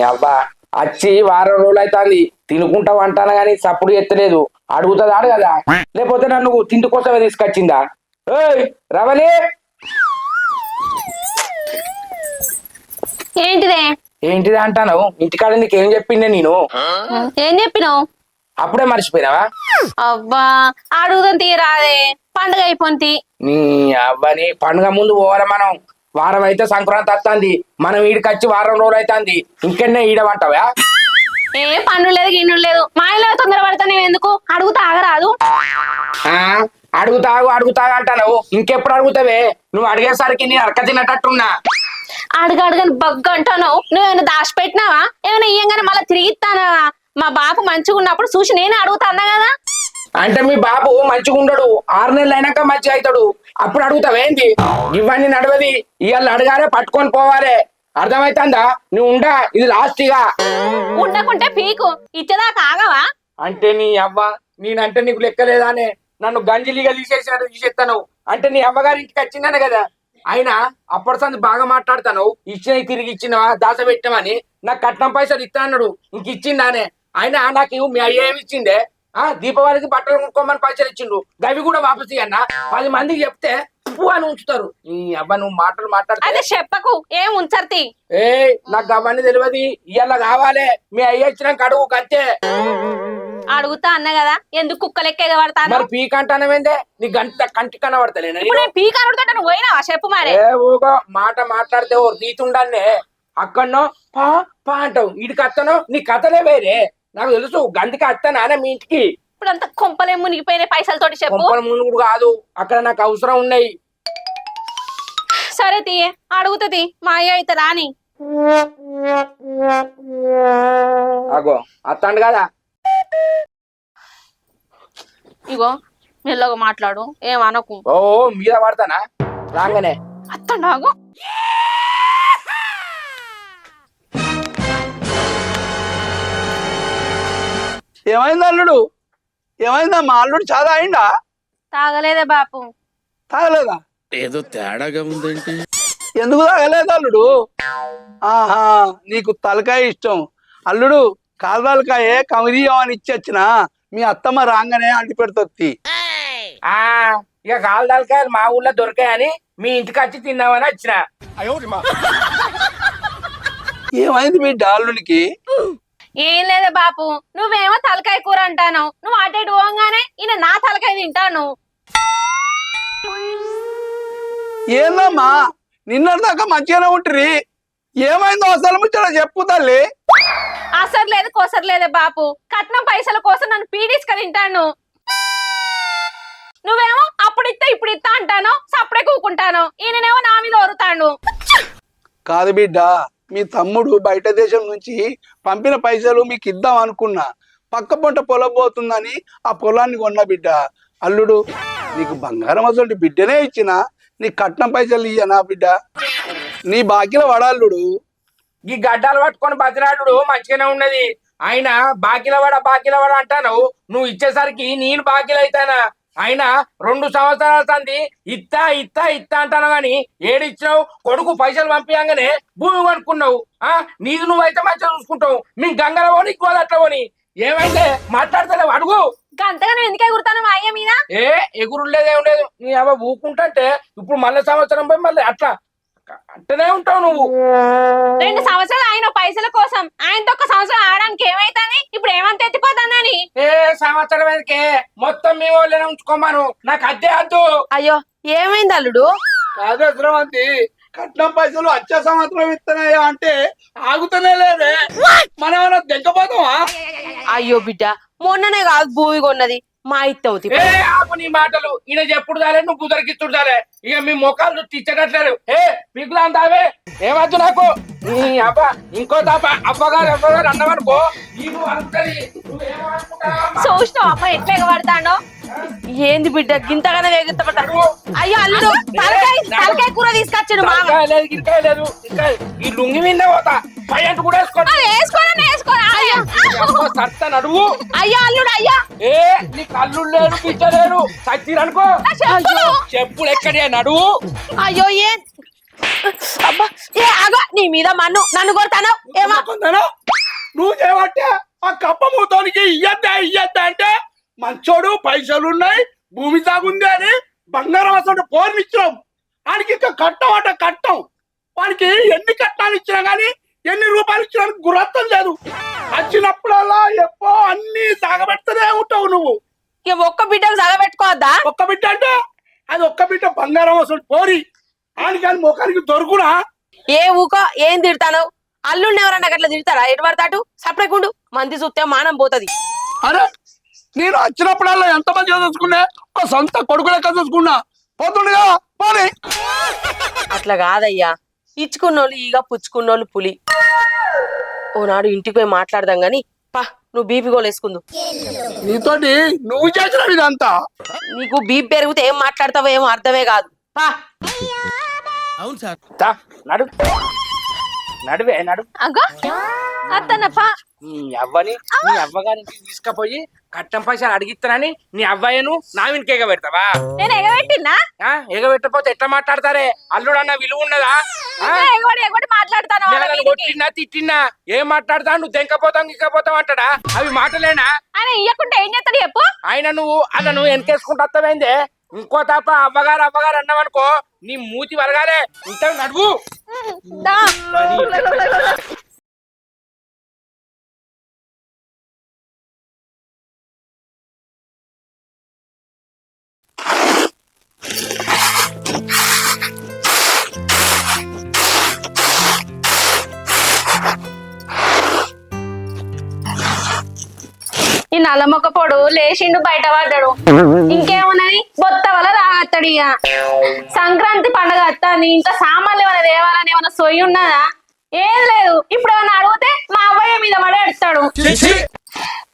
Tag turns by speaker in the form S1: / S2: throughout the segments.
S1: అబ్బా వచ్చి వారం రోజులు అవుతుంది తినుకుంటావు అంటాను గాని సప్పుడు ఎత్తలేదు అడుగుతుంది కదా లేకపోతే నన్ను తిండి కోసమే తీసుకొచ్చిందా ఏయ్ రవలి
S2: ఏంటిదే
S1: ఏంటిది అంటాను ఇంటికాడ నీకేం చెప్పిండే నేను
S2: ఏం చెప్పినావు
S1: అప్పుడే మర్చిపోయినావా
S2: అబ్బా అడుగుదాం తీరాదే పండుగ అయిపోయింది
S1: నీ అవ్వని పండుగ ముందు పోవాలి మనం వారం అయితే సంక్రాంతి వస్తుంది మనం ఈడికి వచ్చి వారం రోజులు అవుతుంది ఇంకెన్నే ఈడమంటావా
S2: ఏ పన్ను లేదు గిన్నె లేదు మా ఇల్లు తొందర పడతా నేను ఎందుకు అడుగుతా ఆగరాదు
S1: అడుగుతాగు అంటావు ఇంకెప్పుడు అడుగుతావే నువ్వు అడిగేసరికి నేను అడక తిన్నట్టున్నా
S2: అడగని బగ్గ అంటాను నువ్వేమైనా దాచిపెట్టినావా ఏమైనా ఇయ్యంగానే మళ్ళీ తిరిగి ఇస్తానా మా బాబు మంచిగా ఉన్నప్పుడు చూసి నేనే అడుగుతా అన్నా కదా
S1: అంటే మీ బాబు మంచిగా ఉండడు 6 నెలలు అయినాక మంచిగా అవుతాడు అప్పుడు అడుగుతావేంది ఇవన్నీ నడవది ఇవాళ అడగానే పట్టుకొని పోవాలి అర్థమైతుందా నువ్వు ఉండా ఇది లాస్ట్గా
S2: ఉండకుంటే పీకు ఇచ్చేదాకా ఆగవా
S1: అంటే నీ అవ్వ నేనంటే నీకు లెక్కలేదానే నన్ను గంజిలిగా తీసేసినట్టు తీసేస్తాను అంటే నీ అవ్వగారి ఇంటికి వచ్చిందనే కదా అయినా అప్పటి సంది బాగా మాట్లాడతాను ఇచ్చిన తిరిగి ఇచ్చినవా దాస పెట్టామని నాకు కట్నం పైసలు ఇస్తా అన్నాడు ఇంక ఇచ్చిందానే అయినా నాకు మీ అయ్య ఏమి ఇచ్చిందే దీపావళికి బట్టలు కొనుక్కోమని పైసలు ఇచ్చిండు గవి కూడా వాపసు అన్న 10 మందికి చెప్తే ఉప్పు అని ఉంచుతారు ఈ అబ్బా నువ్వు మాట్లాడితే
S2: అదే చెప్పకు ఏం ఉంచర్తి
S1: ఏ నాకు అవన్నీ తెలియదు ఇవాళ కావాలి మీ అయ్య ఇచ్చినాక అడుగు అంతే
S2: అడుగుతా అన్న కదా ఎందుకు కుక్కలెక్కే పడతాను
S1: మరి పీక్ అంటానమేందే నీ గంట కంటి కనబడతలేనా
S2: పీక్ అడుగుతా నువ్వు పోయినావా చెప్పు మరి
S1: ఊగో మాట మాట్లాడితే ఓ రీతి ఉండాలే అక్కడనో పా పా అంటావు వీడికి అత్తనో నీ కథలే వేరే నాకు తెలుసు గందికి అత్తనానే మీ ఇంటికి
S2: ఇప్పుడు అంత కొంపలే మునిగిపోయిన పైసలతోటి చెప్పు
S1: కొంపల మునుగుడు కాదు అక్కడ నాకు అవసరం ఉన్నాయి
S2: సరే తీయే అడుగుతుంది మా అయ్య అయితే రాని
S1: అగో అత్తండు కదా
S2: ఇగో మెల్లగా మాట్లాడు ఏమనకు
S1: ఓ మీద పడతానా రాగానే
S2: అత్తండాగు
S3: ఏమైంది అల్లుడు ఏమైందమ్మా అల్లుడు చాలా అయిందా
S2: తాగలేదే బాపు
S3: తాగలేదా
S4: ఏదో తేడాగా ఉందేంటి
S3: ఎందుకు తాగలేదు అల్లుడు ఆహా నీకు తలకాయ ఇష్టం అల్లుడు కాలతలకాయ కమిదీయం అని ఇచ్చొచ్చిన మీ అత్తమ్మ రాగానే అంటి పెడుతుంది
S1: ఇక కాలదాలకాయలు మా ఊళ్ళో దొరికాయని మీ ఇంటికి వచ్చి తిన్నామని వచ్చిన
S3: ఏమైంది మీ అల్లుడికి
S2: ఏం లేదే బాపు నువ్వేమో తలకాయ కూర అంటాను నువ్వు అటు ఇటు పోగానే ఈయన నా తలకాయ తింటాను
S3: ఏందమ్మా నిన్నటిదాకా మంచిగానే ఉంటుంది ఏమైందో అసలు ముచ్చట చెప్పు తల్లి
S2: అసలు లేదు కోసరు లేదే బాపు కట్నం పైసల కోసం నన్ను పీడిస్క తింటాను నువ్వేమో అప్పుడు ఇస్తా ఇప్పుడు ఇస్తా అంటాను సప్పుడే కూకుంటాను ఈయననేమో నా మీద ఒరుతాడు
S3: కాదు బిడ్డ మీ తమ్ముడు బయట దేశం నుంచి పంపిన పైసలు మీకు ఇద్దాం అనుకున్నా పక్క పొంట పొలం పోతుందని ఆ పొలాన్ని కొన్న బిడ్డ అల్లుడు నీకు బంగారం అసలు బిడ్డనే ఇచ్చిన నీ కట్నం పైసలు ఇయ్యనా బిడ్డ నీ బాకీల వడాల్లుడు
S1: ఈ గడ్డాలు పట్టుకొని బతిరాడు మంచిగానే ఉన్నది ఆయన బాకీల వడ అంటాను నువ్వు ఇచ్చేసరికి నేను బాకీలు అయితానా అయినా 2 సంవత్సరాల సంది ఇత్తా అంటాను గాని ఏడిచ్చినావు కొడుకు పైసలు పంపించగానే భూమి కొనుక్కున్నావు నీది నువ్వైతే మంచిగా చూసుకుంటావు మీ గంగల పోని గోదట్ల పోని ఏమైతే మాట్లాడతలేవు అడుగు
S2: అంతగా నువ్వు ఎందుకు ఎగురుతాను మా అయ్య మీద
S1: ఎగురు లేదేం లేదు నీ అవ్వ ఊకుంటే ఇప్పుడు మళ్ళీ సంవత్సరం పోయి మళ్ళీ అట్టనే ఉంటావు నువ్వు
S2: 2 సంవత్సరాలు ఆయన పైసల కోసం ఆయనతో 1 సంవత్సరం ఆడడానికి ఏమైతుంది ఇప్పుడు ఏమంత ఎత్తిపోతుందని
S1: సంవత్సరం ఎందుకే మొత్తం మీ వాళ్ళనే ఉంచుకోమాను నాకు అద్దే అద్దు
S2: అయ్యో ఏమైంది అల్లుడు
S3: కాదు శ్రవంతి కట్నం పైసలు వచ్చే సంవత్సరం ఇస్తున్నాయా అంటే ఆగుతూనే లేదే మనం ఏమైనా దిగ్గపోతావా
S2: అయ్యో బిడ్డ మొన్ననే కాదు భూమి కొన్నది మా ఇత్తవుతి
S1: ఆపు నీ మాటలు ఈయన చెప్పుడు దాలే నువ్వు కుదరికిచ్చుడు దాలే ఇక మీ మొక్కలు తెచ్చగట్లేరు పీకులా అందావే ఏమద్దు నాకు నీ అబ్బ ఇంకో తాప అవ్వగారు అన్నవనుకో
S2: చూసినావు అమ్మ ఎట్లా ఎగబడతాడో ఏంది బిడ్డ గింతగానే వేగుతాడు అయ్యో అల్లుడు తలకాయ కూర తీసుకొచ్చాడు
S1: గిరికాయ లేదు ఈ లుంగి మీద పోతా పైంట్ కూడా సత్త నడువు
S2: అయ్యో అల్లుడు అయ్యా
S1: నీకు అల్లుడు లేరు పిచ్చలేరు సచ్చిరనుకో చెప్పులు ఎక్కడే నడువు
S2: అయ్యో అబ్బా ఏ ఆగో నీ మీద మన్ను నన్ను కొడతాను ఏమా
S3: కొందనా? నువ్వు చేయబట్టే ఆ కప్ప మూతోనికి ఇయ్యద్దా అంటే మంచోడు పైసలున్నాయి భూమి సాగుంది అని బంగారం అసలు పోర్నిచ్చినాం. వాడికి ఇంకా కట్టం వాడికి ఎన్ని కట్టాలు ఇచ్చినా గానీ ఎన్ని రూపాయలు ఇచ్చినా గురత్తం లేదు. వచ్చినప్పుడల్లా ఎప్పో అన్ని సాగబెడతానే ఉంటావు నువ్వు.
S2: ఇక ఒక్క బిడ్డకు చదవబెట్టుకోవద్దా?
S3: ఒక్క బిడ్డ అంటే అది ఒక్క బిడ్డ బంగారం అసలు పోరి అని కానీ ముఖానికి దొరుకునా?
S2: ఏ ఊకో ఏం తిడతాను? అల్లుండి ఎవరన్నా అట్లా తిడతారా? ఎటు పడతాడు సపరేకుండు మంది చూస్తే మానం పోతది.
S3: అరే నేను వచ్చినప్పుడల్లా ఎంతమంది చూసుకున్నా ఒక సొంత కొడుకు లెక్క చూసుకున్నా పోతుండగా పోనీ.
S2: అట్లా కాదయ్యా, ఇచ్చుకున్నోళ్ళు ఈగ పుచ్చుకున్నోళ్ళు పులి. ఓనాడు ఇంటికి పోయి మాట్లాడదాం గాని పా నువ్వు బీపీ గోలు వేసుకుందు.
S3: నీతోటి నువ్వు చేసిన ఇదంతా
S2: నీకు బీపీ పెరిగితే ఏం మాట్లాడతావో ఏమో అర్థమే కాదు. పా
S4: అవును సార్.
S1: దా, నడు నడువే నడు.
S2: అగో అత్తనప్పా
S1: నీ అవ్వగారికి తీసుకపోయి కట్టం పైసలు అడిగిస్తానని నీ అవ్వయ్యను నా వెనుక ఎగబెడతావా?
S2: నేను ఎగబెట్టినా?
S1: ఎగబెట్టపోతే ఎట్లా మాట్లాడతారే? అల్లుడన్న విలువ ఉన్నదా?
S2: ఎగబడి మాట్లాడతాను.
S1: కొట్టినా తిట్టినా ఏం మాట్లాడతా? నువ్వు దెంకపోతావు ఇంకపోతావు అంటాడా? అవి మాటలేనా?
S2: ఆయన ఇయ్యకుంటే ఏం చేస్తాడు చెప్పు?
S1: ఆయన నువ్వు వెనకేసుకుంటూ వస్తావేందే? ఇంకో తప్ప అవ్వగారు అన్నావనుకో నీ మూతి వరగాలే. ఇంత నడువు.
S2: దా. ఈ నల్లమొక్క పొడు లేచిండు బయట పడ్డాడు. ఇంకేమున్నది బొత్త వల్ల తాగత్తాడు. ఇక సంక్రాంతి పండుగ వస్తాను ఇంకా సామాన్లు ఏమైనా దేవాలని ఏమైనా సొయ్యి ఉన్నదా? ఏం లేదు. ఇప్పుడు ఏమైనా అడిగితే మా అవ్వయ్య మీద పడి ఎడతాడు.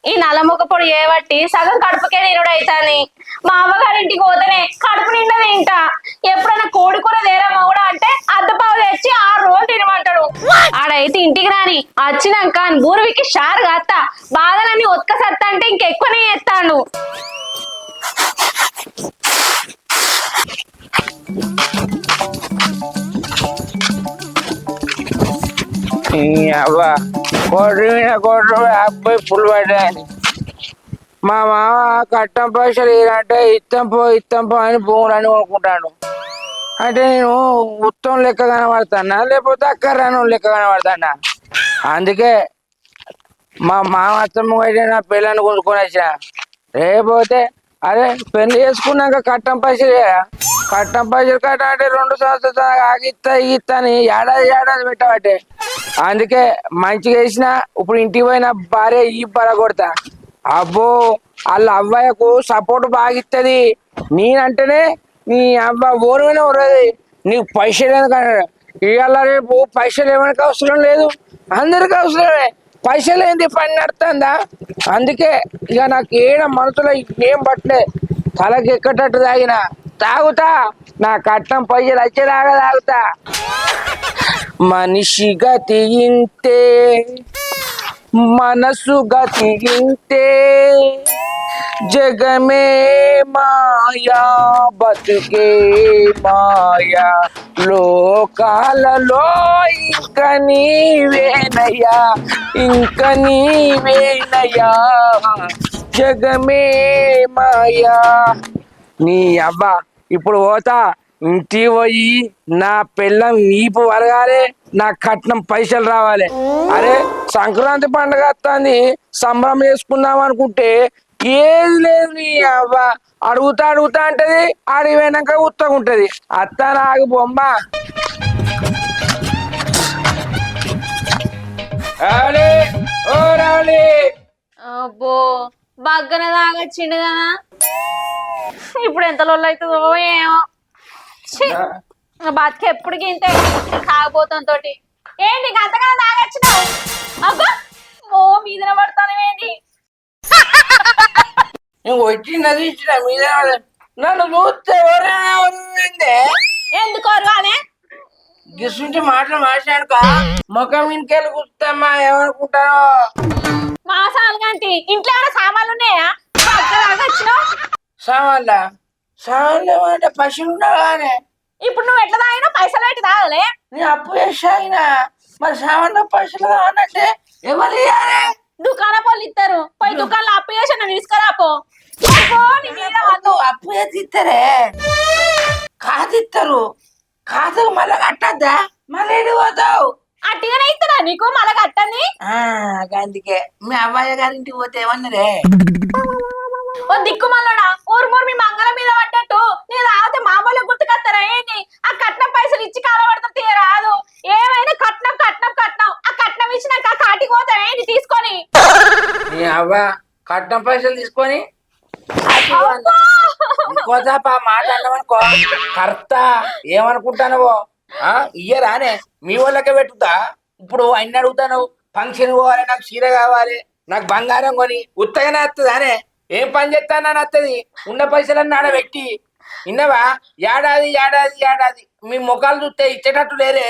S2: ఈ నల్లమొక్క పొడి ఏబట్టి సగం కడుపుకే నిరుడు అవుతాని. మా అవ్వగారింటికి పోతేనే కడుపు నిండా తింటా. ఎప్పుడైనా కోడి కూర తేరమ్మా కూడా అంటే అద్దపావు తెచ్చి 6 రోజులు తినమంటాడు. ఆడైతే ఇంటికి రాని వచ్చినాక బూరువికి షారు కాస్త బాధలన్నీ ఒత్కసత్తా అంటే ఇంకెక్కువనే చేస్తాడు.
S1: అబ్బాయి పుల్ పడ్డాయని మా మామ కట్టం పైసలు ఏంటంటే ఇత్తం పో అని భూములని కొనుక్కుంటాడు. అంటే నేను ఉత్తం లెక్క కనబడతానా లేకపోతే అక్కర్రాను లెక్క కనబడతానా? అందుకే మా మామ అత్తమ్మ అయితే నా పిల్లని కొనుక్కొని వచ్చిన. రేపోతే అరే పెళ్లి చేసుకున్నాక కట్టం పైసలు కట్టమంటే 2 సంవత్సరాలు ఆగిస్తా అని ఏడాది పెట్టబట్టే. అందుకే మంచిగా వేసిన ఇప్పుడు ఇంటికి పోయిన భార్య ఈ పరగొడతా. అబ్బో వాళ్ళ అవ్వయ్యకు సపోర్ట్ బాగా ఇస్తుంది. నేనంటేనే నీ అవ్వ ఓరుమైనా ఉర్రది. నీకు పైసలు ఎందుకంటాడు? ఇవాళ రేపు పైసలు ఏమైనా అవసరం లేదు, అందరికి అవసరమే. పైసలు ఏంది పని నడుతుందా? అందుకే ఇక నాకు ఏడ మనసులో ఏం పట్టలే. తలకి ఎక్కటట్టు తాగుతా నా కట్నం పైసలు వచ్చేలాగా తాగుతా. మనిషి గతి ఇంతే, మనసు గతి ఇంతే, జగమే మాయా బతుకే మాయా, లోకాలలో ఇంక నీవేనయ్యా జగమే మాయా. నీ అవ్వ ఇప్పుడు పోతా ఇంటికి పోయి నా పిల్లం ఈపు వరగాలి, నా కట్నం పైసలు రావాలి. అరే సంక్రాంతి పండుగ వస్తుంది సంబరం చేసుకుందాం అనుకుంటే ఏది లేదు. నీ అవ్వ అడుగుతా అంటది, ఆడికి పోయినాక ఉత్తగుంటది. అత్త నాకు బొమ్మ.
S2: అబ్బో బగ్గన తాగొచ్చిండు కదా, ఇప్పుడు ఎంత లొల్లు అవుతుందో ఏమో. బతికి ఎప్పటికి ఇంతే తాగబోతాం తోటి. ఏంటి అంతగా తాగొచ్చినావు? అబ్బా ఓ మీద పడతానేంటి?
S1: వచ్చినది ఇచ్చిన మీద నన్ను చూస్తే
S2: ఎందుకు అరవాలే?
S1: గిసుంటే మాటలు మాట్లాడుక ముఖం ఇంకెళ్ళి కూర్చుతామ్మా ఏమనుకుంటారో.
S2: మాసాలు గంటి ఇంట్లో ఏమైనా సామాన్లు ఉన్నాయా? వచ్చినావు
S1: సామాన్లు ఏమంటే పశువులు ఉండగానే
S2: ఇప్పుడు నువ్వు ఎట్లా తాగినా పైసలు పెట్టి తాగలే.
S1: నీ అప్పు చేసాయినా మరి సామాన్లు పైసలు కావాలంటే ఎవరు ఇయ్యాలి?
S2: దుకాణ వాళ్ళు ఇస్తారు. పోయి దుకాణంలో అప్పు చేసి నన్ను తీసుకురాపో. నీ మీద వద్దు.
S1: అప్పు చేసి ఇస్తారే కాదు ఇస్తారు. కాదు మళ్ళా కట్టద్దా? మళ్ళీ ఏడు పోతావు?
S2: అట్టిగానే ఇస్తారా నీకు మళ్ళా కట్టని?
S1: అందుకే మీ అబ్బాయి గారింటికి పోతే ఏమన్నారే?
S2: ఓ దిక్కు మళ్ళా ఊరు మీ మంగళం మీద పడ్డట్టు నేను రావతే మా వాళ్ళు గుర్తుకొస్తారా ఏంటి? ఆ కట్నం పైసలు ఇచ్చి కాలబడతా రాదు. ఏమైనా కట్నం కట్నం కట్నం. ఆ కట్నం ఇచ్చినాక కాటికి పోతారా ఏంటి తీసుకొని?
S1: నీ అవ్వ కట్నం పైసలు తీసుకొని మాట అన్నామనుకో కర్త ఏమనుకుంటానవో ఇయ్యరానే మీ వాళ్ళకే పెట్టుతా. ఇప్పుడు అన్ని అడుగుతాను. ఫంక్షన్ పోవాలి, నాకు చీర కావాలి, నాకు బంగారం కొని ఉత్తగానే వస్తుంది అనే ఏం పని చేస్తానని వస్తుంది. ఉన్న పైసలన్నీ ఆడ పెట్టి విన్నవా? ఏడాది ఏడాది ఏడాది మీ ముఖాలు చూస్తే ఇచ్చేటట్టు లేరే.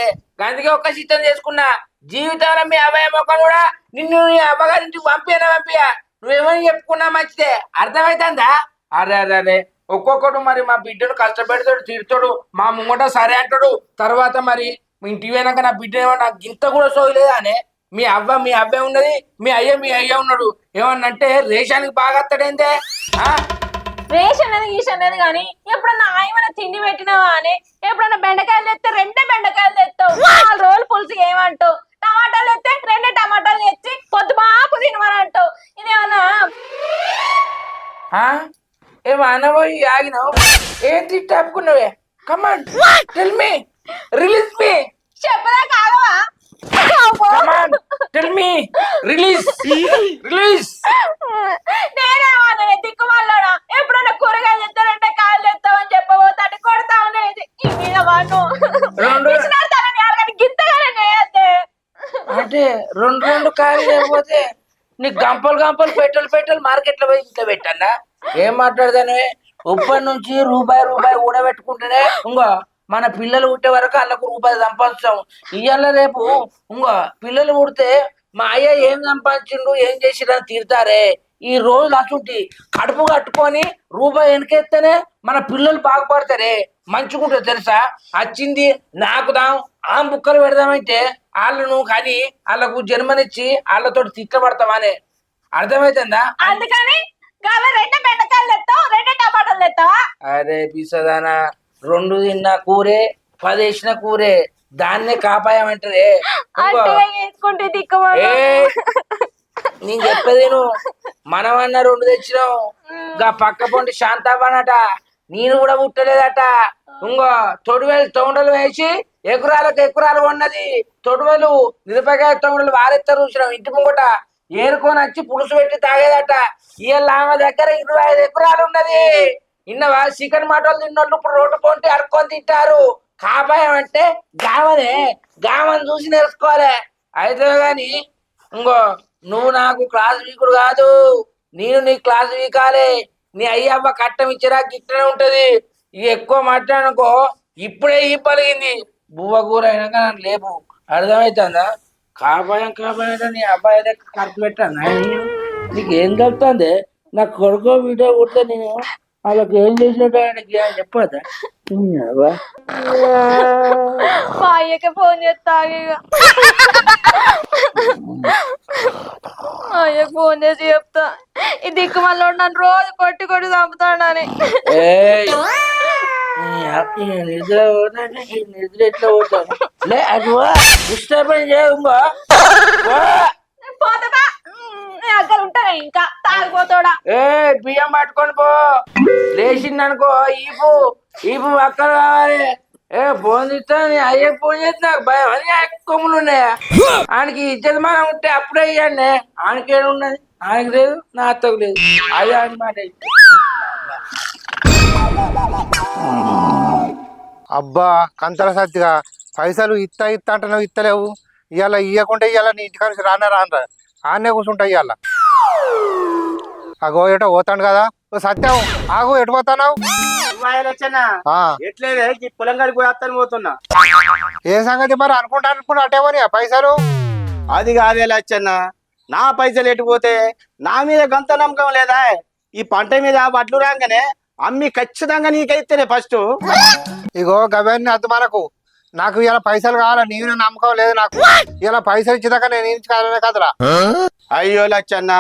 S1: అందుకే ఒక్క సిద్ధం చేసుకున్నా. జీవితంలో మీ అబ్బాయి ముఖం కూడా నిన్ను నీ అమ్మగారింటికి పంపియా నువ్వేమని చెప్పుకున్నా మంచిదే. అర్థమైతుందా? అరే అరే అరే ఒక్కొక్కడు మరి మా బిడ్డను కష్టపెడతాడు, తిడతాడు, మా ముంగట సరే అంటాడు. తర్వాత మరి ఇంటికి పోయినాక నా బిడ్డ ఏమన్నా నాకు ఇంత కూడా సోయలేదా అనే? మీ అబ్బాయి ఉన్నది, మీ అయ్య ఉన్నాడు. ఏమన్నంటే రేషానికి బాగా వస్తాడేందే?
S2: రేషన్ అనేది గీషన్ అనేది కానీ ఎప్పుడన్నా ఆయమన్నా తిండి పెట్టినావా అని? ఎప్పుడన్నా బెండకాయలు తెస్తే 2 బెండకాయలు తెస్తావు. 4 రోజులు పులుసు ఏమంటావు? టమాటాలు తెస్తే 2 టమాటాలు తెచ్చి పొద్దు బాకు తినమని అంటావు. ఇదేమన్నా
S1: ఏమో అనబోయి ఆగినావు. ఏం తిట్టుకున్నావే? Come on tell me, release me.
S2: చెప్పదా కాదవా?
S1: Come on tell me, release release.
S2: నేనేమన్నా దిక్కుమల్లోడా? ఎప్పుడన్నా కూరగాయలు తెస్తా 2 కాయలు తెస్తావని చెప్పబోతాడు కొడతా ఉన్నది ఈ మీద వాడు గింతగానే నేయద్దే.
S1: అంటే 2 కాయలు లేకపోతే నీకు గంపలు పెట్రోల్ మార్కెట్ లో పోయి ఇంట్లో పెట్టన్నా? ఏం మాట్లాడదానే? ఉప్పటి నుంచి రూపాయి ఊడబెట్టుకుంటేనే ఇంకో మన పిల్లలు పుట్టే వరకు వాళ్ళకు రూపాయి సంపాదిస్తాం. ఇవాళ రేపు ఇంకో పిల్లలు పుడితే మా అయ్య ఏం సంపాదించిండు ఏం చేసిరని తీరుతారే. ఈ రోజు అటువంటి కడుపు కట్టుకొని రూపాయి వెనకెత్తేనే మన పిల్లలు బాగుపడతారే, మంచుకుంటారు తెలుసా? వచ్చింది నాకు ఆ బుక్కలు పెడదామంటే వాళ్ళను కానీ వాళ్ళకు జన్మనిచ్చి వాళ్ళతో తిట్టబడతామనే. అర్థమైతుందా?
S2: అందుకని 2 బెండకాయలు తెస్తావు 2 టమాటాలు తెస్తావా?
S1: అరే పిసదానా, 2 తిన్నా కూరే 10 వేసిన కూరే, దాన్నే కాపాయమంటారే. నేను చెప్పేది మనమన్నా 2 తెచ్చినావు. గా పక్క పొంటి శాంతాపనట నేను కూడా పుట్టలేదట. ఇంకో తొండలు వేసి ఎకురాలు ఉన్నది. తొడువలు మిరపకాయ తొండలు వారెత్తారు చూసినాం ఇంటి ముంగట. ఏరుకొని వచ్చి పులుసు పెట్టి తాగేదట. ఇవాళ ఆమె దగ్గర 25 ఎకరాలు ఉన్నది. ఇన్నవా? చికెన్ మటన్లు తిన్నోళ్ళు ఇప్పుడు రోడ్డు పొంటి అరుక్కొని తింటారు. కాపాయం అంటే గామని చూసి నేర్చుకోవాలి. అయితే గాని ఇంకో నువ్వు నాకు క్లాస్ వీకుడు కాదు, నేను నీ క్లాస్ వీకాలే. నీ అయ్యవ్వ కట్టం ఇచ్చిరా గిట్టనే ఉంటది. ఇక ఎక్కువ మాట్లాడనుకో ఇప్పుడే ఈ పలిగింది బువ్వ కూర అయినాక నన్ను లేపు. అర్థమవుతుందా? కాపాయం నీ అబ్బాయి దగ్గర ఖర్చు పెట్టాను. నీకు ఏం కలుపుతుంది? నా కొడుకో వీడియో కొడితే నేను వాళ్ళకి ఏం చేసినట్టు ఆయనకి చెప్పదా?
S2: మా అయ్యకి ఫోన్ చేస్తా. మా అయ్యకి ఫోన్ చేసి చెప్తా ఈ దిక్కుమల్లో నన్ను రోజు కొట్టి చంపుతాడని.
S1: నిద్ర ఎట్లా పోతాను? లే అది డిస్టర్బెన్స్ చేయగా
S2: పోతా అక్కడ ఉంటాయి ఇంకా తాగిపోతాడా?
S1: బియ్యం పట్టుకొని పో. లేచిందనుకో ఈపు అక్కడ కావాలి. ఫోన్ చేస్తా అయ్యే ఫోన్ చేస్తే నాకు భయం అని కొమ్ములు ఉన్నాయా? ఆయనకి ఇజ్జతమానం ఉంటే అప్పుడే ఇవ్వండి. ఆయనకి ఏమున్నది? ఆయనకి లేదు, నా అత్తకు లేదు. అదే అనమాట.
S5: అబ్బా కంతల సత్తిగా పైసలు ఇత్తా అంటున్నావు, ఇత్తలేవు. ఇవాళ ఇవ్వకుంటే ఇవాళ నీ ఇంటికాడ రానరా ఆనే కూర్చుంటాయి. ఇవాళ అగో ఎటో పోతాను కదా. సత్యం ఆగు, ఎటు పోతావు?
S6: ఎట్లేదే పొలం కాడికి పోయి అత్తని పోతున్నా.
S5: ఏ సంగతి మరి? అనుకుంటా అటేవని పైసలు.
S6: అది కాదే లచ్చన్న, నా పైసలు ఎటుపోతే నా మీద గంత నమ్మకం లేదా? ఈ పంట మీద వడ్లు రాగానే అమ్మి ఖచ్చితంగా నీకైతేనే ఫస్ట్
S5: ఇగో గవన్నీ అద్దు మనకు. నాకు ఇలా పైసలు కావాలా, నీవు నమ్మకం లేదు నాకు. ఇలా పైసలు ఇచ్చేదాకా నేను కాదనే కదరా.
S6: అయ్యో లచ్చన్న,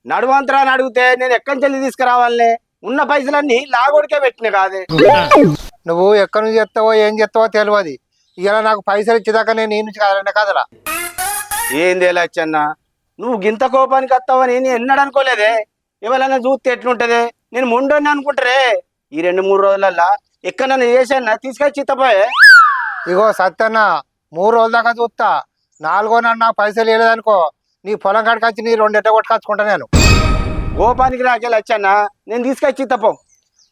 S6: నడువంతరాన్ని అడిగితే నేను ఎక్కడి నుంచి తీసుకురావాలనే? ఉన్న పైసలన్నీ లాగోడికే పెట్టిన కాదే.
S5: నువ్వు ఎక్కడి నుంచి చెప్తావో ఏం చెప్తావో తెలియదు. ఇలా నాకు పైసలు ఇచ్చేదాకా నేను కాదనే కదరా.
S6: ఏందే లచ్చన్న, నువ్వు గింత కోపానికి వస్తావని నేను ఎన్నడూ అనుకోలేదే. ఎవరైనా చూస్తే ఎట్లుంటదే? నేను మొండోని అనుకుంటారే. ఈ 2-3 రోజులల్లా ఎక్కడ నన్ను చేశాను తీసుకొచ్చి ఇత్తపోయే.
S5: ఇగో సత్యన్న, 3 రోజుల దాకా చూస్తా. 4గో నాడు నాకు పైసలు వేయలేదనుకో, నీ పొలం కాడికి వచ్చి నీ 2 ఎట్ట కొట్టుకొచ్చుకుంటా నేను.
S6: కోపానికి రాకే లచ్చన్న, నేను తీసుకొచ్చి ఇత్తపో.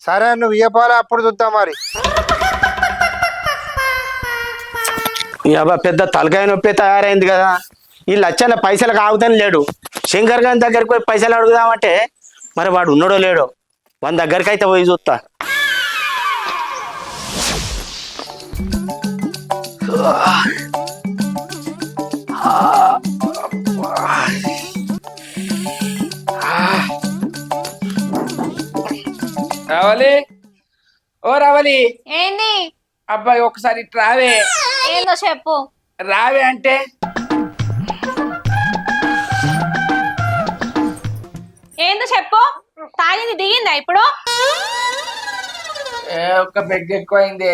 S5: సరే, నువ్వు ఏ పోలే అప్పుడు చూద్దాం మరి.
S6: పెద్ద తలకాయ నొప్పి తయారైంది కదా. ఈ లచ్చన్న పైసలకు ఆగుతానే లేడు. శంకర్ గారి దగ్గరికి పోయి పైసలు అడుగుదామంటే మరి వాడు ఉన్నాడో లేడో. వాని దగ్గరికి అయితే పోయి చూస్తా.
S1: రావాలి, ఓ రావాలి.
S2: ఏంది?
S1: అబ్బాయి ఒకసారి ఇటు రావే.
S2: ఏందో చెప్పు.
S1: రావే అంటే
S2: ఏందో చెప్పు. తాగింది దిగిందా ఇప్పుడు?
S1: ఒక్క పెగ్ ఎక్కువైంది.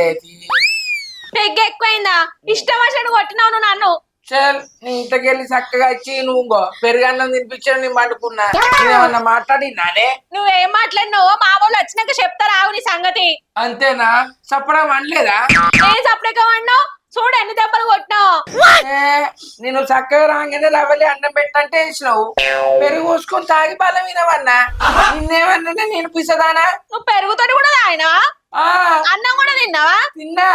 S2: పెగ్గ ఎక్కువైందా? ఇష్టం వచ్చినట్టు కొట్టినావు నువ్వు నన్ను.
S1: చల్, నీ ఇంతకెళ్ళి చక్కగా వచ్చి నువ్వు పెరుగన్నం తినిపించాను. నేను పండుకున్నా. నేనేమన్నా మాట్లాడినానే?
S2: నువ్వేం మాట్లాడినావో మా వాళ్ళు వచ్చినాక చెప్తారా ఆవు నీ సంగతి.
S1: అంతేనా? చెప్పడం అనలేదా?
S2: ఏం సపరేట్గా వాడినావు? చూడు ఎన్ని దెబ్బలు కొట్టినావు.
S1: నేను చక్కగా రాగానే రవ్వలి అన్నం పెట్టంటే వేసినావు. పెరుగు పోసుకొని తాగి బలం వినవన్నా. నిన్నేమన్నా నేను పిసదానా?
S2: నువ్వు పెరుగుతోటి కూడా తాగినా? అన్నం కూడా తిన్నావా?
S1: తిన్నా.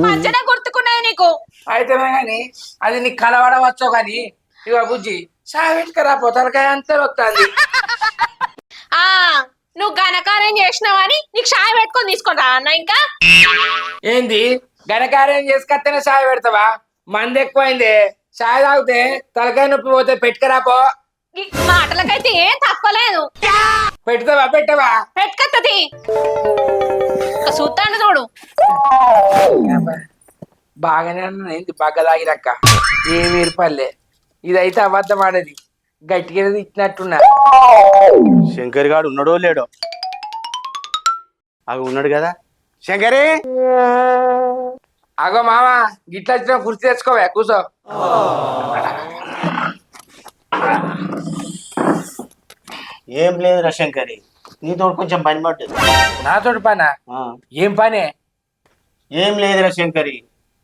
S2: మంచిగా గుర్తుకున్నది నీకు.
S1: అయితే గాని అది నీకు కలవడవచ్చో గాని ఇక బుజ్జి చాయ్ పెట్టుకరా, పొతలకాయ అంతే వస్తుంది.
S2: ఆ నువ్వు ఘనకార్యం చేసినావని నీకు చాయ్ పెట్టుకొని తీసుకొని రా అన్న. ఇంకా
S1: ఏంది ఘనకార్యం చేసుకొస్తేనే చాయ్ పెడతావా? మంది ఎక్కువైంది. చాయ్ తాగితే తలకాయ నొప్పి పోతే పెట్టుకరాపో.
S2: ఈ మాటలకైతే ఏం తక్కువలేదు.
S1: పెడతావా? పెట్టవా?
S2: పెట్టుకత్తది. చూస్తాను చూడు.
S1: బాగానే అయింది. బాగా తాగిరక్క ఏమి ఇరుపల్లే. ఇదైతే అబద్ధం ఆడది. గట్టిగా ఇచ్చినట్టున్నా.
S6: శంకర్ గాడు ఉన్నాడో లేడో? అవి ఉన్నాడు కదా. శంకరే,
S1: అగో మామ, గిట్ల వచ్చిన కుర్చీ తెచ్చుకోవా, కూర్చో.
S6: ఏం లేదురా శంకరి, నీతో కొంచెం పని పడ్డది.
S1: నాతోటి పనా? ఏం పనే?
S6: ఏం లేదురా శంకరి,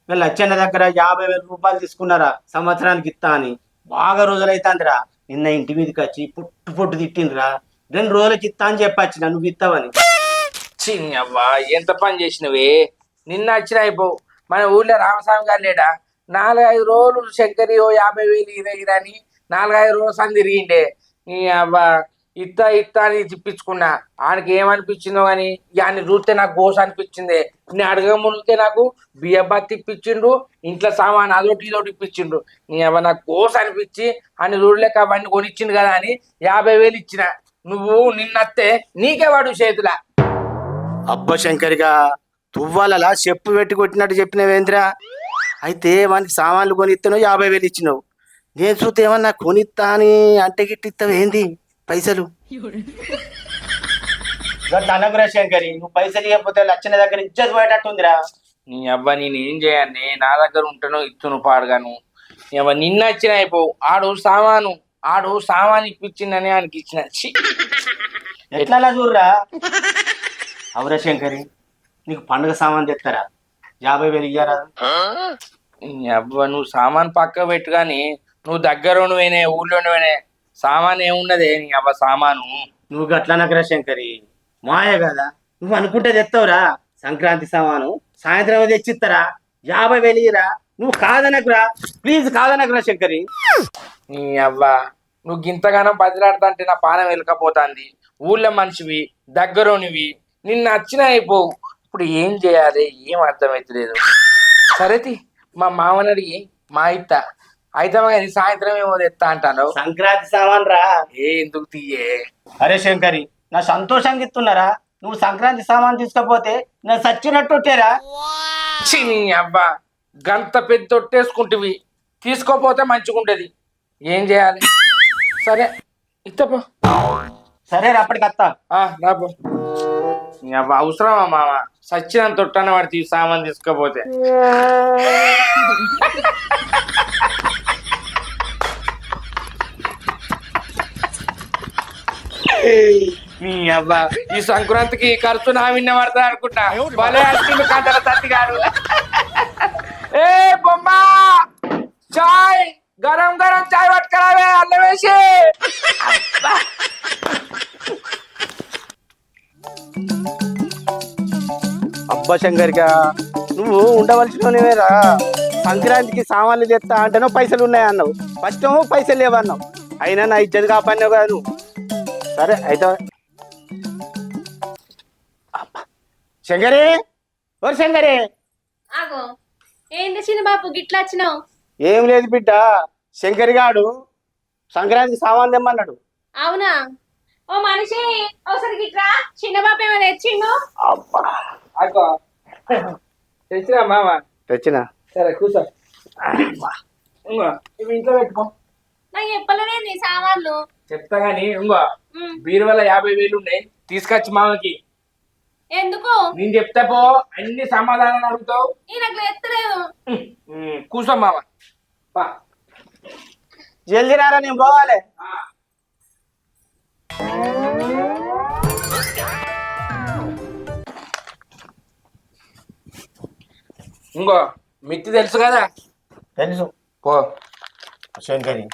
S6: వీళ్ళు లచ్చన్న దగ్గర 50,000 రూపాయలు తీసుకున్నారా సంవత్సరానికి ఇస్తా అని. బాగా రోజులైతాందిరా. నిన్న ఇంటి మీదకి వచ్చి పొట్టు తిట్టిండ్రా. 2 రోజులకి ఇస్తా అని చెప్పచ్చు, నువ్వు ఇస్తావని.
S1: చిన్నవ్వా, ఎంత పని చేసినవే. నిన్న వచ్చిన అయిపోవు. మన ఊళ్ళో రామస్వామి గారు లేడా, 4-5 రోజులు శంకరి 50,000 ఇరని 4-5 రోజులు అని తిరిగిండే. నీ అవ్వ ఇత్తా అని తిప్పించుకున్నా. ఆయనకి ఏమనిపించిందో కానీ ఆయన చూస్తే నాకు గోస అనిపించింది. నేను అడగ ముందుకే నాకు బియ్యబ్బా తిప్పించిండు, ఇంట్లో సామాన్ అదొకటి ఇదొకటి ఇప్పించిండు. నీ అవ్వ నాకు గోస అనిపించి అని చూడలేక అవన్నీ కొనిచ్చిండు కదా అని 50,000 ఇచ్చిన. నువ్వు నిన్నత్తే నీకే వాడు చేతులా.
S6: అబ్బ శంకరిగా, తువ్వాలలా చెప్పు పెట్టి కొట్టినట్టు చెప్పినవేంద్రా. అయితే వానికి సామాన్లు కొనిస్తాను 50,000 ఇచ్చినావు. నేను చూస్తే ఏమన్నా కొనిస్తా అని అంటే గిట్టిస్తావు ఏంది పైసలు? అనగురా శంకరి, నువ్వు పైసలు ఇవ్వకపోతే లచ్చన్న దగ్గర ఇజ్జత్ పోయేటట్టుందిరా.
S1: నీ అబ్బా నేను ఏం చేయాలి? నా దగ్గర ఉంటాను ఇచ్చును పాడుగాను. నీ అబ్బా నిన్న వచ్చిన అయిపోవు. ఆడు సామాను ఇప్పించిందని ఆయనకి ఇచ్చిన.
S6: ఎట్లా చూడరా? అవురా శంకరి, నీకు పండుగ సామాన్ తెస్తారా? 50,000 ఇయ్యారా?
S1: నీ అబ్బా నువ్వు సామాన్ పక్క పెట్టు కానీ నువ్వు దగ్గర నువ్వేనే ఊళ్ళో నువ్వేనే సామాన్ ఏమున్నదే? నీ అబ్బా సామాను
S6: నువ్వు గట్లనకరా శంకరి, మాయ కదా. నువ్వు అనుకుంటే తెస్తావురా. సంక్రాంతి సామాను సాయంత్రం తెచ్చిస్తారా? 50,000 ఇయ్యరా? నువ్వు కాదనకురా, ప్లీజ్ కాదనకురా శంకరి.
S1: నీ అవ్వా నువ్వు గింతగానం బదిలాడుతుంటే నా పానం వెళ్ళకపోతుంది. ఊళ్ళో మనిషివి, దగ్గరోనివి, నిన్న వచ్చిన అయిపోవు. ఇప్పుడు ఏం చేయాలి? ఏం అర్థమవుతలేదు. సరేతి మా మామని అడిగి మా ఇత్త అయితే కానీ సాయంత్రం ఏమో తెస్తా అంటాను.
S6: సంక్రాంతి సామాన్ రా.
S1: ఎందుకు తీయే?
S6: అరే శంకరి, నా సంతోషంగా ఇస్తున్నారా? నువ్వు సంక్రాంతి సామాన్ తీసుకపోతే నేను చచ్చినట్టుట్టేరా.
S1: ఛీ, నీ అబ్బా గంత పెద్ద తొట్టేసుకుంటువి తీసుకోపోతే మంచిగుంటది. ఏం చేయాలి? సరే ఇత్తపో.
S6: సరే అప్పటికత్తా.
S1: రాపో. నీ అబ్బా అవసరమా మామ? సచ్చినంత తొట్టన వాడి సామాన్ తీసుకోపోతే. నీ అబ్బా ఈ సంక్రాంతికి ఖర్చు నా విన్న పడతా అనుకుంటా. భలే వచ్చింది కంటల తత్తి గారు. ఏ బొమ్మ చాయ్ గరం గరం చాయ్ పట్టుకురావే అల్లం వేసి.
S6: అబ్బా శంకర్గా నువ్వు ఉండవలసినవేరా. సంక్రాంతికి సామాన్లు తెస్తా అంటేనో పైసలు ఉన్నాయి అన్నావు, ఫస్ట్ ఏమో పైసలు లేవన్నావు. అయినా నా ఇజ్జత్ కాపాడినావు కదా నువ్వు. సరే అయితే శంకరే, ఓ శంకరే.
S2: ఆగో ఏంది చిన్న బాపు గిట్లా వచ్చినావు?
S6: ఏం లేదు బిడ్డ, శంకరి గాడు సంక్రాంతికి సామాన్ తెమ్మన్నాడు.
S2: అవునా? ఓ మనిషి ఒకసారి గిట్రా, చిన్న బాపు ఏమో తెచ్చిండు.
S1: అక్కో తెచ్చినా మామ.
S6: తెచ్చినా.
S1: సరే కూర్చో. ఇవి ఇంట్లో పెట్టుకో.
S2: నాకు చెప్పలేదే నీ సామాన్లు.
S1: చెప్తా గానీ ఇంకో బీరువాల 50,000 ఉన్నాయి, తీసుకొచ్చి మామకి.
S2: ఎందుకు?
S1: నేను చెప్తా పో, అన్ని సమాధానాలు అడుగుతావు.
S2: నాకు ఎత్తలేదు.
S1: కూర్చో మామ.
S6: జల్దీ రారా, నేను పోవాలి.
S1: ఇంకో మిత్తి తెలుసు కదా?
S6: తెలుసు.
S1: పో
S6: శంకరి,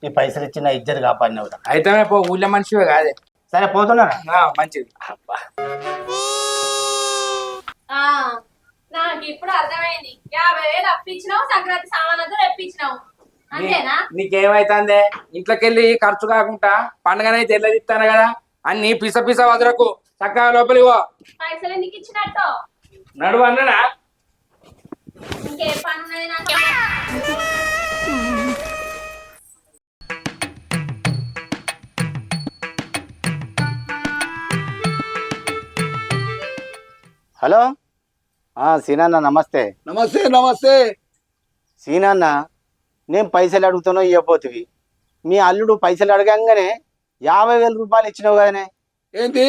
S6: ఈ పైసలు ఇచ్చి నా ఇజ్జత్ కాపాడినావు.
S1: అయితే పో, ఊళ్ళో మనిషివే కాదే.
S6: సరే పోతున్నా.
S1: మంచిది.
S2: నాకు ఇప్పుడు అర్థమైంది. 50,000 అప్పించినావు, సంక్రాంతి సామాన్లతో తెప్పించినావు, అంతేనా?
S1: నీకేమైతుందే? ఇంట్లోకెళ్ళి ఖర్చు కాకుండా పండుగనైతే ఎల్లదిస్తాను కదా, అన్ని పిస పిస వదలకు. చక్కగా లోపలికి పో.
S2: పైసలు ఎందుకు ఇచ్చినట్టు?
S1: నడువు అన్నడా?
S2: ఇంకే పని ఉన్నది నాకు?
S6: హలో సీనన్న, నమస్తే.
S3: నమస్తే నమస్తే.
S6: సీనన్న, నేను పైసలు అడుగుతానో ఇవ్వబోతువి. మీ అల్లుడు పైసలు అడగంగానే 50,000 రూపాయలు ఇచ్చినావు కదనే.
S3: ఏంటి?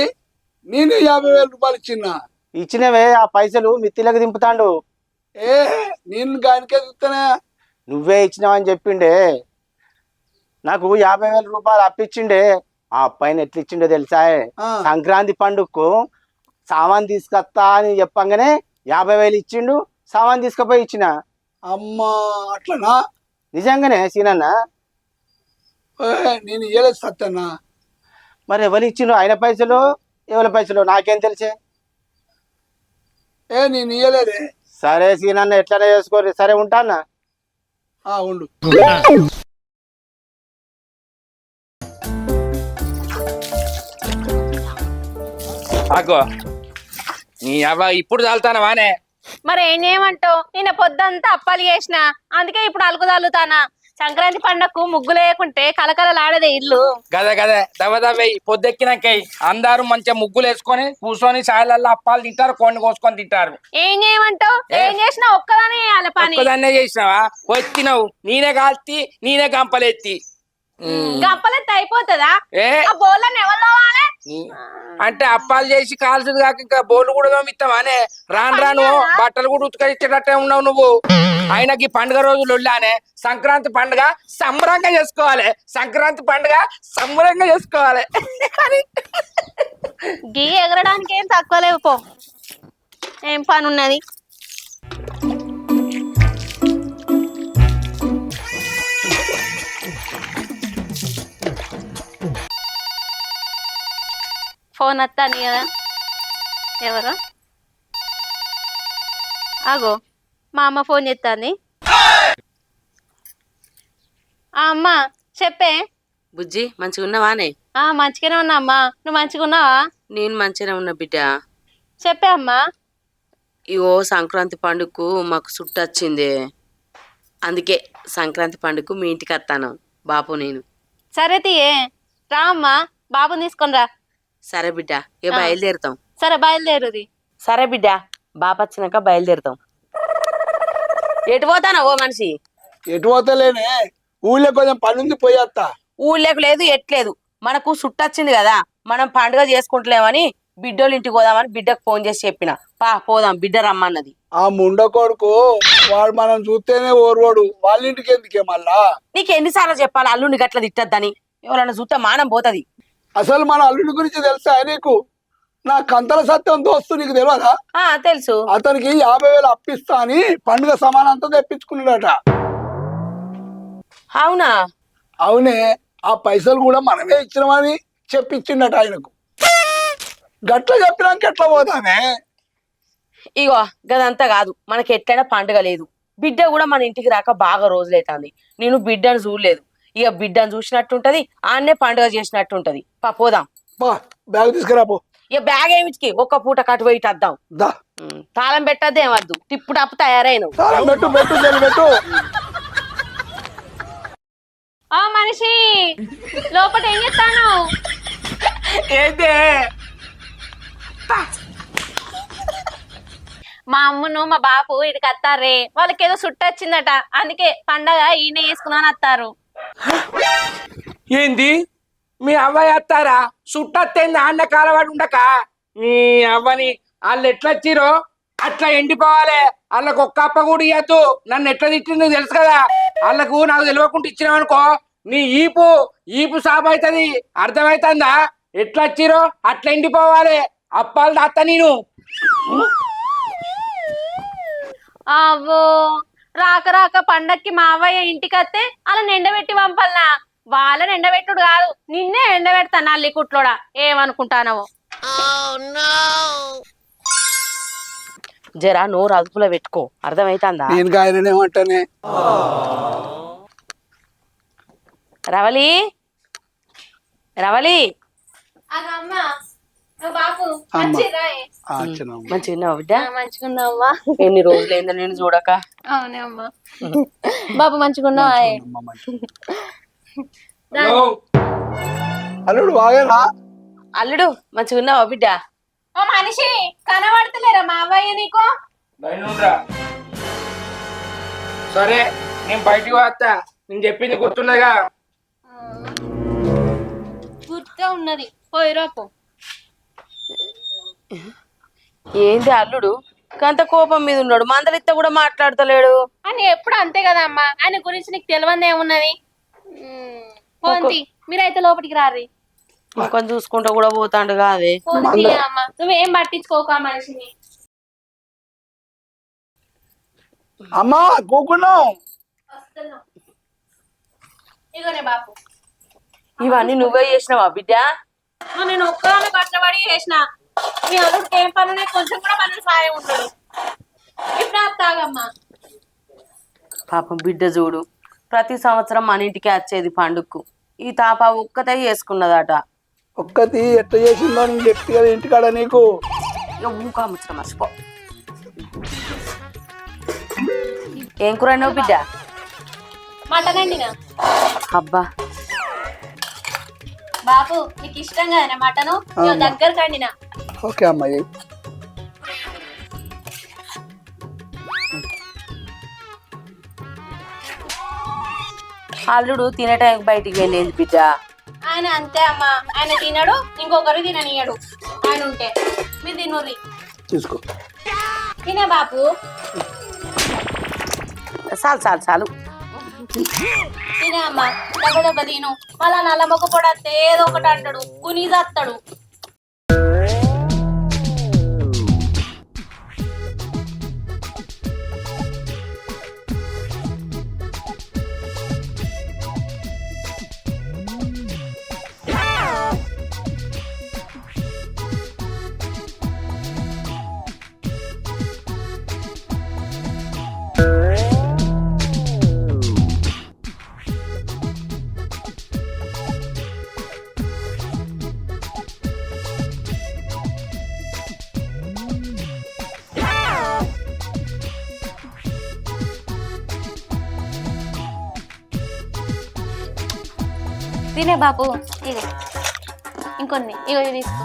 S3: నేను 50,000 రూపాయలు ఇచ్చిన్నా?
S6: ఇచ్చినవే, ఆ పైసలు మిత్తిలకు దింపుతాండు.
S3: ఏ నేను గానికే చూస్తానా?
S6: నువ్వే ఇచ్చినావని చెప్పిండే. నాకు 50,000 రూపాయలు అప్పిచ్చిండే. ఆ అబ్బాయిని ఎట్లా ఇచ్చిండో తెలుసా? సంక్రాంతి పండుగకు సామాన్ తీసుకొస్తా అని చెప్పంగానే 50,000 ఇచ్చిండు. సామాన్ తీసుకుపోయి ఇచ్చిన.
S3: అమ్మా అట్లనా?
S6: నిజంగానే సీనన్న.
S3: నేను ఇయ్యలేదు సత్తన్నా.
S6: మరి ఎవరు ఇచ్చిండు? ఆయన పైసలు ఎవరి పైసలు నాకేం తెలిసే?
S3: నేను ఇయ్యలేదే.
S6: సరే సీనన్న, ఎట్లనే చేసుకోరు. సరే ఉంటానా?
S3: ఉండు.
S1: అగో నీ అవ్వ ఇప్పుడు చాలుతానా వానే?
S2: మరి ఏం చేయమంటావు? నిన్న పొద్దంతా అప్పాలు చేసిన, అందుకే ఇప్పుడు అలుగు తల్లుతానా. సంక్రాంతి పండగకు ముగ్గులు వేయకుంటే కలకలలాడదే ఇల్లు.
S1: గదే గదే దవ్వదవ్వయి. పొద్దెక్కినాకై అందరూ మంచిగా ముగ్గులు వేసుకొని కూర్చొని సాయలల్లో అప్పాలు తింటారు, కొన్ని కోసుకొని తింటారు.
S2: ఏం చేయమంటావు? ఏం చేసినా ఒక్కదానే చేయాలి పని.
S1: ఒక్కదాన్నే చేసినావా? వచ్చినావు నేనే కాల్తి నేనే గంపలెత్తి.
S2: గంపలెత్తి అయిపోతుందా?
S1: ఏ
S2: ఆ బోళ్ళని ఎవరు తోమాలి?
S1: అంటే అప్పాలు చేసి కాల్చుడు కాక ఇంకా బోర్లు కూడా తోమిస్తావానే? రాను రాను బట్టలు కూడా ఉతుకరిచ్చేటట్టే ఉన్నావు నువ్వు. ఆయనకి పండుగ రోజులు వెళ్ళానే. సంక్రాంతి పండుగ సంబరంగా చేసుకోవాలి. సంక్రాంతి పండుగ సంబరంగా చేసుకోవాలి.
S2: గీ ఎగరడానికి ఏం తక్కువ లేవు పో. ఏం పని ఉన్నది? ఫోన్ వస్తాను కదా. ఎవరు? ఆగో, మా అమ్మ ఫోన్ చేస్తుంది. అమ్మ చెప్పే.
S7: బుజ్జి మంచిగా ఉన్నావానే?
S2: మంచిగానే ఉన్నా అమ్మా. నువ్వు మంచిగా ఉన్నావా?
S7: నేను మంచిగానే ఉన్నా బిడ్డ.
S2: చెప్పే అమ్మా.
S7: ఇగో సంక్రాంతి పండుగకు మాకు చుట్టొచ్చింది, అందుకే సంక్రాంతి పండుగకు మీ ఇంటికి వస్తాను బాపు నేను.
S2: సరే తీయే రా అమ్మా, బాబుని తీసుకొని రా.
S7: సరే బిడ్డ, ఇక బయలుదేరుతాం.
S2: సరే బయలుదేరుది.
S7: సరే బిడ్డ బాప వచ్చినాక బయలుదేరుతాం. ఎటు పోతానా ఓ మనిషి?
S3: ఎటు పోతలేనే, ఊళ్ళో కొంచెం పని ఉంది, పోయేస్తా.
S7: ఊళ్ళేకు లేదు ఎట్లేదు, మనకు సుట్టొచ్చింది కదా, మనం పండుగ చేసుకుంటలేమని బిడ్డోళ్ళ ఇంటికి పోదామని బిడ్డకు ఫోన్ చేసి చెప్పిన. పోదాం, బిడ్డ రమ్మన్నది.
S3: ఆ ముండ కొడుకు వాడు మనం చూస్తేనే ఓర్వాడు, వాళ్ళ ఇంటికి ఎందుకే మళ్ళా?
S7: నీకు ఎన్నిసార్లు చెప్పాలి అల్లుని గట్ల తిట్టద్దని? ఎవరన్నా చూస్తే మానం పోతది.
S3: అసలు మన అల్లుడి గురించి తెలుసా నీకు? నా కంతల సత్యం దోస్తు నీకు తెలియదా?
S7: తెలుసు.
S3: అతనికి 50,000 అప్పిస్తా అని పండుగ సమానంతా తెప్పించుకున్నాడట.
S7: అవునా?
S3: అవునే, ఆ పైసలు కూడా మనమే ఇచ్చినామని చెప్పించిండట ఆయనకు. గట్ల చెప్పినాక ఎట్లా పోతానే?
S7: ఇగో గదంతా కాదు, మనకి ఎట్లయినా పండుగ లేదు. బిడ్డ కూడా మన ఇంటికి రాక బాగా రోజులైతుంది. నేను బిడ్డను చూడలేదు, ఇక బిడ్డను చూసినట్టుంటది, ఆన్నే పండుగ చేసినట్టుంటది. పోదాం.
S3: బ్యాగ్ తీసుకురా పో.
S7: ఇక బ్యాగ్ ఏమిటికి, ఒక్క పూట కటు పోయి వద్దాం. తాళం పెట్టద్దు ఏమద్దు, టిప్పు తయారైన
S3: పెట్టు పెట్టు పెట్టు.
S2: ఆ మనిషి లోపల ఏం చేస్తాను?
S1: ఏంటే?
S2: మా అమ్మను మా బాపు ఇక్కడికి వస్తారే, వాళ్ళకి ఏదో సుట్టొచ్చిందట, అందుకే పండగ ఈయన వేసుకున్నాను వస్తారు.
S1: ఏంది మీ అవ్వయ్య వస్తారా? సుట్టత్తేంది ఆన్న కాలవాడు ఉండక? మీ అవ్వని వాళ్ళు ఎట్లా వచ్చిరో అట్లా ఎండిపోవాలి. వాళ్ళకు ఒక్క అప్ప కూడా ఇవ్వద్దు. నన్ను ఎట్లా తిట్టిందో తెలుసు కదా. వాళ్ళకు నాకు తెలియకుండా ఇచ్చినావనుకో నీ ఈపు సాపు అవుతుంది. అర్థమవుతుందా? ఎట్లా వచ్చిరో అట్లా ఎండిపోవాలి. అప్పాలు దాత్తా నేను.
S2: అవ్వో, రాక రాక పండక్కి మా అవ్వయ్య ఇంటికి వస్తే అలా ఎండబెట్టి పంపాలనా? వాళ్ళని ఎండబెట్టుడు కాదు, నిన్నే ఎండబెడతాను నల్లి కుట్లోడా. ఏమనుకుంటానవో.
S7: జరా నోరు అదుపులో పెట్టుకో, అర్థమైతుందా?
S3: నేను ఆయననేమంటానే.
S7: రవలి రవలి, మంచిగా బిడ్డ?
S2: మంచిగున్నావా?
S7: ఎన్ని రోజులైందా నేను చూడక.
S2: అవునే అమ్మా. బాబు మంచిగున్నావా?
S3: అల్లుడు బాగేనా?
S7: అల్లుడు మంచిగున్నావా బిడ్డ?
S2: ఓ మనిషి కనబడతలేరా మా అవ్వయ్య నీకు?
S1: సరే నేను బయటికి వస్తా. నేను చెప్పింది గుర్తున్నదిగా?
S2: గుర్తుగా ఉన్నది, పోయిరాపో.
S7: ఏంది అల్లుడు కంత కోపం మీద ఉన్నాడు, మందలిత్త కూడా మాట్లాడతలేడు.
S2: అని ఎప్పుడు అంతే కదా అమ్మా, ఆయన గురించి నీకు తెలియదు ఏమున్నది. పోంతి, మీరైతే లోపలికి రారి.
S7: ముఖం చూసుకుంటూ కూడా పోతాండు కాదే.
S2: అమ్మా నువ్వేం పట్టించుకోక మనిషిని.
S3: అమ్మా కూకున్నాం.
S2: ఇగోనే బాపు,
S7: ఇవన్నీ నువ్వే చేసినావా బిడ్డ?
S2: నేను ఒక్కదాన్ని కష్టపడి చేసిన. మీ అల్లుడికి ఏం పనునే, కొంచెం కూడా పనులు సాయం ఉంటాడు. ఇప్పుడు తాగమ్మా.
S7: పాపం బిడ్డ చూడు, ప్రతి సంవత్సరం మన ఇంటికి వచ్చేది పండుగకు, ఈ తాప ఒక్కతే చేసుకున్నదట.
S3: ఒక్కటి ఎట్లా చేసిందో నేను చెప్తే కదా ఇంటికాడ నీకు.
S7: ఇక ఊకా ముచ్చట మర్చిపో. ఏం కూర నువ్వు బిడ్డ?
S2: మటన్ అండినా.
S7: అబ్బా
S2: బాపు నీకు ఇష్టం కదా మటను, దగ్గరకు అండినా.
S3: ఓకే అమ్మాయి.
S7: అల్లుడు తినే టైంకి బయటికి వెళ్ళేది బిడ్డ.
S2: ఆయన అంతే అమ్మా, ఆయన తినడు, ఇంకొకరు తిననీయడు. ఆయన ఉంటే మీరు తినుర్రి.
S3: తీసుకో.
S2: తినే బాపు.
S7: చాలు చాలు చాలు.
S2: తినే అమ్మా, దెబ్బ దెబ్బ తిను. మళ్ళా నల్ల మొక్క పొడస్తే ఏదో ఒకటి అంటాడు, కునిజేస్తాడు. తినే బాపు, ఇగో ఇంకొన్ని, ఇగో ఇవి తీసుకో,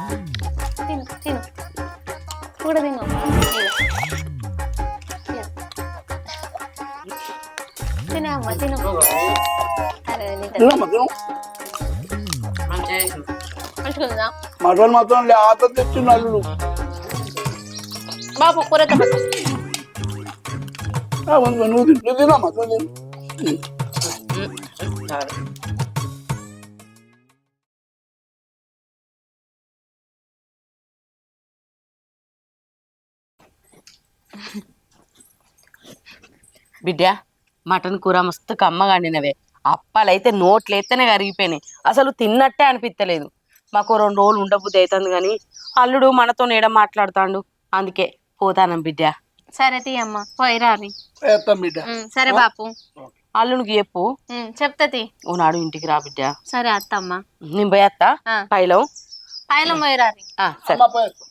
S2: తిను తిను. కూడా తిను తినమ్మా తిను అరే
S3: తినమ్మా, తిను.
S2: మంచిగా
S3: మటన్ మాత్రం ఆత తెచ్చిన అల్లుడు.
S2: బాబు కూరతో
S3: నువ్వు తినమ్మా, నువ్వు తిను.
S7: బిడ్డ మటన్ కూర మస్తు కమ్మగా వండినవే. అప్పాలైతే నోట్లెత్తనే కరిగిపోయినాయి. అసలు తిన్నట్టే అనిపించలేదు. మాకు 2 రోజులు ఉండబుద్ధి అవుతుంది కానీ అల్లుడు మనతో నేడ మాట్లాడుతాండు. అందుకే పోతానం బిడ్డ.
S2: సరే తీయమ్మ పోయిరారి
S3: వేస్తాం బిడ్డ.
S2: సరే బాపు
S7: అల్లునికి చెప్పు
S2: చెప్తాది
S7: ఓనాడు ఇంటికి రా బిడ్డ.
S2: సరే అత్తమ్మ
S7: నేను పోయేస్తా పైలో.
S2: పైలం పోయిరారి
S7: సరే
S3: అమ్మ పోయేస్తా.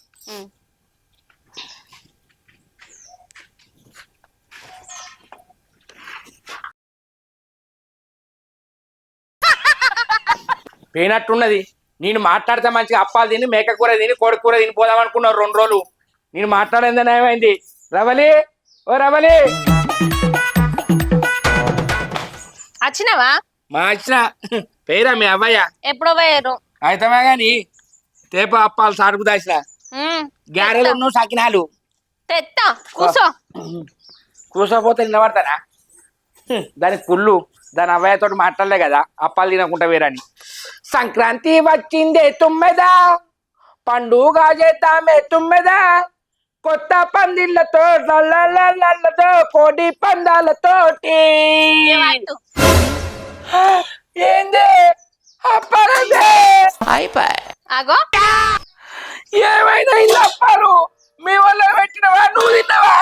S1: పోయినట్టున్నది. నేను మాట్లాడితే మంచిగా అప్పాలు తిని మేక కూర తిని కోడి కూర తిని పోదాం అనుకున్నారు 2 రోజులు. నేను మాట్లాడేందని ఏమైంది? రవలి, ఓ రవలి,
S2: వచ్చినావా?
S1: మా వచ్చిన పేరా మీ అవ్వయ్య
S2: ఎప్పుడో పోయారు.
S1: అయితమే గాని తేప అప్పాలు సాటుకు దాచిన గ్యారెలు సకినాలు
S2: తెత్తా కూసో.
S1: కూసోపోతే నిలబడతానా? దానికి పుల్లు దాని అవ్వయ్యతో మాట్లాడలే కదా అప్పాలు తినకుండా వేరని. సంక్రాంతి వచ్చిందే తుమ్మెదా, పండుగ చేద్దామే తుమ్మెదా, కొత్త పందిళ్ళతో లల్లతో కోడి పందాలతోటి. ఏంది అప్పాలంటే
S2: ఆగో
S1: ఏమైనా ఇల్లు అప్పాలు మీ వల్ల పెట్టినవా నువ్వు తిన్నావా?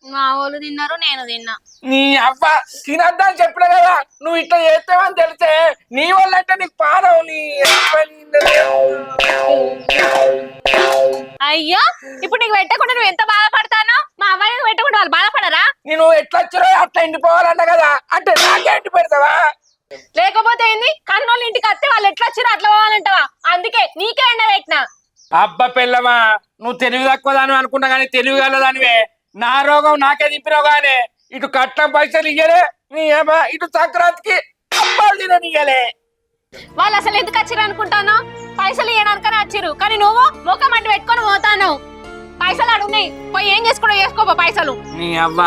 S2: మా వాళ్ళు తిన్నారు నేను తిన్నా.
S1: నీ అవ్వ తినద్దని చెప్పిన కదా, నువ్వు ఇట్లా చేస్తావని తెలిస్తే నీ వల్ల అంటే నీకు పాదవు. నీ
S2: అయ్యో ఇప్పుడు నీకు పెట్టకుండా నువ్వు ఎంత బాధపడతానో మా అమ్మాయికి పెట్టకుండా వాళ్ళు బాధపడరా?
S1: నేను ఎట్లా వచ్చిరో అట్లా ఎండిపోవాలన్నా కదా, అంటే నాకే ఎండి పెడతావా?
S2: లేకపోతే ఏంది కన్నోళ్ళు ఇంటికి వస్తే వాళ్ళు ఎట్లా వచ్చారో అట్లా పోవాలంటావా? అందుకే నీకే ఎండ పెట్టినా.
S1: అబ్బ పిల్లమా, నువ్వు తెలివి తక్కువదాని అనుకున్నా కానీ తెలివి గలదానివే. నా రోగం నాకే దింపినావు కానీ ఇటు కట్నం పైసలు ఇయ్యలే నీ అబ్బా, ఇటు సంక్రాంతికి అప్పాలు తిననియలే.
S2: వాళ్ళు అసలు ఎందుకు వచ్చిర్రు అనుకుంటాను? పైసలు ఇవ్వడానికనే వచ్చిర్రు, కానీ నువ్వు ముఖం అడ్డు పెట్టుకొని పోతాను. పైసలు అడుగున్నాయి పోయి ఏం చేసుకుంటా చేసుకోపో పైసలు.
S1: నీ అవ్వ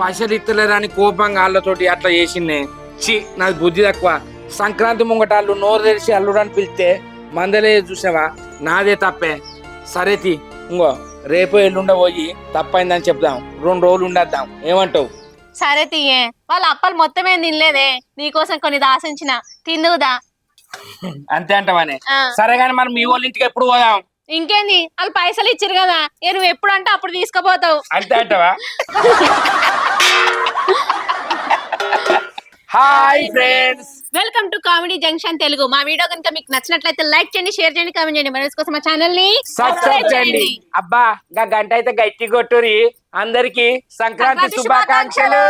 S1: పైసలు ఇస్తలేరని కోపంగా వాళ్ళతోటి అట్లా చేసిందే. చి నాకు బుద్ధి తక్కువ. సంక్రాంతి ముంగట వాళ్ళు నోరు తెరిచి అల్లుడు అని పిలిస్తే మందలే చూసావా, నాదే తప్పే. సరే తి ఇంకో రేపు ఎల్లుండ పోయి తప్పైందని చెప్దాం, 2 రోజులు ఉండద్దాం. ఏమంటావు?
S2: సరే తీయే, వాళ్ళ అప్పలు మొత్తం ఏం తినలేదే, నీకోసం కొన్ని దాసించిన తిందుదా.
S1: అంతే అంటావానే? సరే గాని మనం మీ వాళ్ళ ఇంటికి ఎప్పుడు పోదాం?
S2: ఇంకేంది వాళ్ళు పైసలు ఇచ్చిరు కదా, నువ్వు ఎప్పుడు అంటే అప్పుడు తీసుకుపోతావు.
S1: అంతే అంటావా? Hi friends,
S2: welcome to comedy junction Telugu. మా వీడియో కనుక మీకు నచ్చినట్లయితే లైక్ చేయండి, షేర్ చేయండి, కామెంట్ చేయండి. మన కోసం మా ఛానల్ ని
S1: సబ్స్క్రైబ్ చేయండి. అబ్బా గంట అయితే గట్టి కొట్టురి. అందరికి సంక్రాంతి శుభాకాంక్షలు.